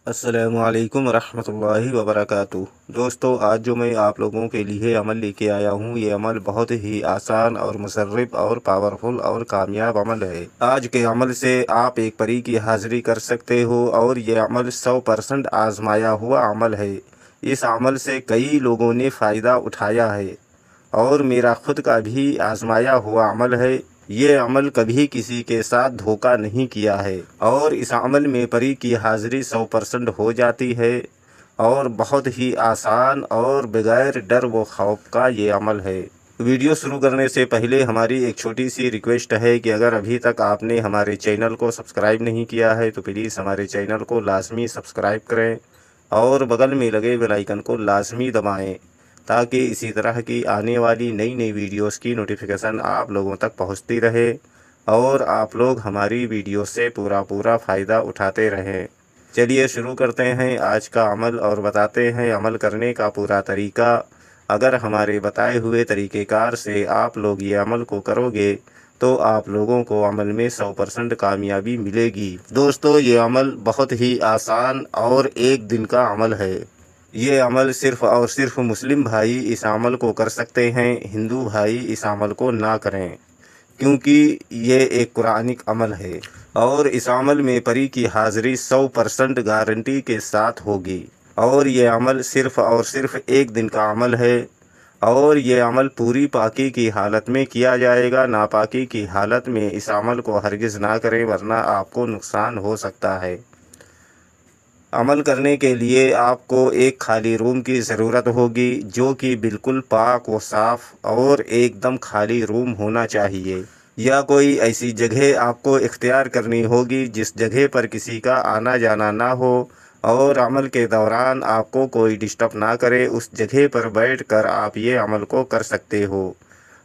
السلام علیکم ورحمۃ اللہ وبرکاتہ۔ دوستو، آج جو میں آپ لوگوں کے لیے عمل لے کے آیا ہوں، یہ عمل بہت ہی آسان اور مصرف اور پاورفل اور کامیاب عمل ہے۔ آج کے عمل سے آپ ایک پری کی حاضری کر سکتے ہو، اور یہ عمل 100% آزمایا ہوا عمل ہے۔ اس عمل سے کئی لوگوں نے فائدہ اٹھایا ہے، اور میرا خود کا بھی آزمایا ہوا عمل ہے۔ یہ عمل کبھی کسی کے ساتھ دھوکہ نہیں کیا ہے، اور اس عمل میں پری کی حاضری 100% ہو جاتی ہے، اور بہت ہی آسان اور بغیر ڈر و خوف کا یہ عمل ہے۔ ویڈیو شروع کرنے سے پہلے ہماری ایک چھوٹی سی ریکویسٹ ہے کہ اگر ابھی تک آپ نے ہمارے چینل کو سبسکرائب نہیں کیا ہے تو پلیز ہمارے چینل کو لازمی سبسکرائب کریں، اور بغل میں لگے بیل آئیکن کو لازمی دبائیں، تاکہ اسی طرح کی آنے والی نئی نئی ویڈیوز کی نوٹیفیکیشن آپ لوگوں تک پہنچتی رہے، اور آپ لوگ ہماری ویڈیو سے پورا فائدہ اٹھاتے رہیں۔ چلیے شروع کرتے ہیں آج کا عمل، اور بتاتے ہیں عمل کرنے کا پورا طریقہ۔ اگر ہمارے بتائے ہوئے طریقہ کار سے آپ لوگ یہ عمل کو کرو گے تو آپ لوگوں کو عمل میں 100% کامیابی ملے گی۔ دوستو، یہ عمل بہت ہی آسان اور ایک دن کا عمل ہے۔ یہ عمل صرف اور صرف مسلم بھائی اس عمل کو کر سکتے ہیں، ہندو بھائی اس عمل کو نہ کریں، کیونکہ یہ ایک قرآنک عمل ہے، اور اس عمل میں پری کی حاضری 100% گارنٹی کے ساتھ ہوگی۔ اور یہ عمل صرف اور صرف ایک دن کا عمل ہے، اور یہ عمل پوری پاکی کی حالت میں کیا جائے گا۔ ناپاکی کی حالت میں اس عمل کو ہرگز نہ کریں، ورنہ آپ کو نقصان ہو سکتا ہے۔ عمل کرنے کے لیے آپ کو ایک خالی روم کی ضرورت ہوگی، جو کہ بالکل پاک و صاف اور ایک دم خالی روم ہونا چاہیے، یا کوئی ایسی جگہ آپ کو اختیار کرنی ہوگی جس جگہ پر کسی کا آنا جانا نہ ہو، اور عمل کے دوران آپ کو کوئی ڈسٹرب نہ کرے۔ اس جگہ پر بیٹھ کر آپ یہ عمل کو کر سکتے ہو۔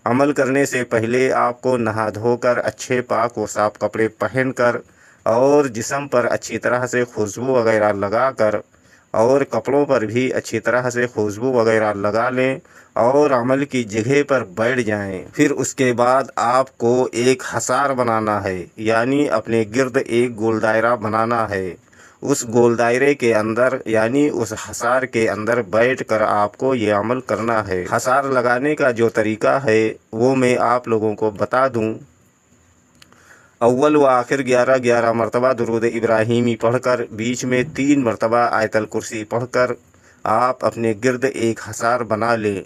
عمل کرنے سے پہلے آپ کو نہا دھو کر اچھے پاک و صاف کپڑے پہن کر، اور جسم پر اچھی طرح سے خوشبو وغیرہ لگا کر، اور کپڑوں پر بھی اچھی طرح سے خوشبو وغیرہ لگا لیں، اور عمل کی جگہ پر بیٹھ جائیں۔ پھر اس کے بعد آپ کو ایک حصار بنانا ہے، یعنی اپنے گرد ایک گول دائرہ بنانا ہے۔ اس گول دائرے کے اندر، یعنی اس حصار کے اندر بیٹھ کر آپ کو یہ عمل کرنا ہے۔ حصار لگانے کا جو طریقہ ہے وہ میں آپ لوگوں کو بتا دوں۔ اول و آخر 11 مرتبہ درود ابراہیمی پڑھ کر، بیچ میں 3 مرتبہ آیت الکرسی پڑھ کر آپ اپنے گرد ایک حصار بنا لیں۔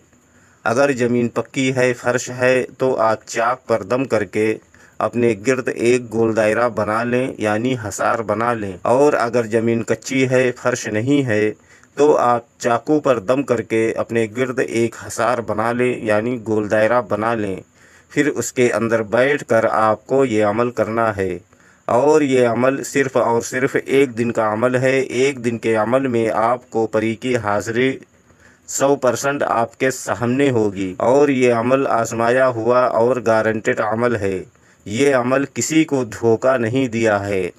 اگر زمین پکی ہے، فرش ہے، تو آپ چاک پر دم کر کے اپنے گرد ایک گول دائرہ بنا لیں، یعنی حصار بنا لیں۔ اور اگر زمین کچی ہے، فرش نہیں ہے، تو آپ چاقو پر دم کر کے اپنے گرد ایک حصار بنا لیں، یعنی گول دائرہ بنا لیں۔ پھر اس کے اندر بیٹھ کر آپ کو یہ عمل کرنا ہے، اور یہ عمل صرف اور صرف ایک دن کا عمل ہے۔ ایک دن کے عمل میں آپ کو پری کی حاضری 100% آپ کے سامنے ہوگی، اور یہ عمل آزمایا ہوا اور گارنٹیڈ عمل ہے۔ یہ عمل کسی کو دھوکہ نہیں دیا ہے۔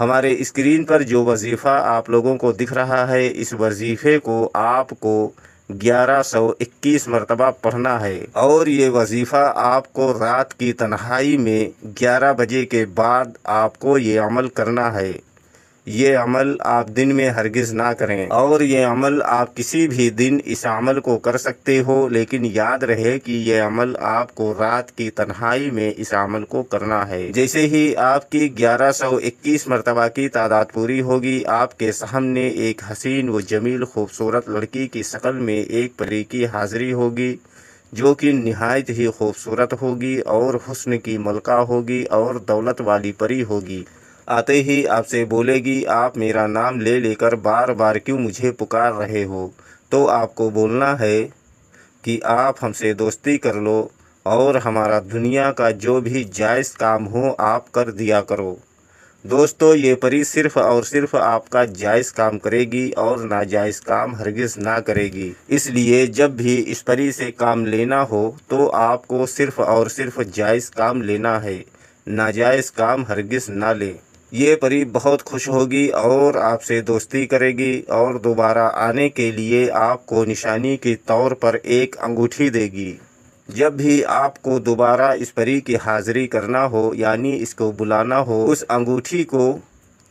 ہمارے اسکرین پر جو وظیفہ آپ لوگوں کو دکھ رہا ہے، اس وظیفے کو آپ کو 1121 مرتبہ پڑھنا ہے، اور یہ وظیفہ آپ کو رات کی تنہائی میں 11 بجے کے بعد آپ کو یہ عمل کرنا ہے۔ یہ عمل آپ دن میں ہرگز نہ کریں، اور یہ عمل آپ کسی بھی دن اس عمل کو کر سکتے ہو، لیکن یاد رہے کہ یہ عمل آپ کو رات کی تنہائی میں اس عمل کو کرنا ہے۔ جیسے ہی آپ کی 1121 مرتبہ کی تعداد پوری ہوگی، آپ کے سامنے ایک حسین و جمیل خوبصورت لڑکی کی شکل میں ایک پری کی حاضری ہوگی، جو کہ نہایت ہی خوبصورت ہوگی، اور حسن کی ملکہ ہوگی، اور دولت والی پری ہوگی۔ آتے ہی آپ سے بولے گی، آپ میرا نام لے لے کر بار بار کیوں مجھے پکار رہے ہو؟ تو آپ کو بولنا ہے کہ آپ ہم سے دوستی کر لو، اور ہمارا دنیا کا جو بھی جائز کام ہو آپ کر دیا کرو۔ دوستو، یہ پری صرف اور صرف آپ کا جائز کام کرے گی، اور ناجائز کام ہرگز نہ کرے گی۔ اس لیے جب بھی اس پری سے کام لینا ہو تو آپ کو صرف اور صرف جائز کام لینا ہے، ناجائز کام ہرگز نہ لیں۔ یہ پری بہت خوش ہوگی اور آپ سے دوستی کرے گی، اور دوبارہ آنے کے لیے آپ کو نشانی کے طور پر ایک انگوٹھی دے گی۔ جب بھی آپ کو دوبارہ اس پری کی حاضری کرنا ہو، یعنی اس کو بلانا ہو، اس انگوٹھی کو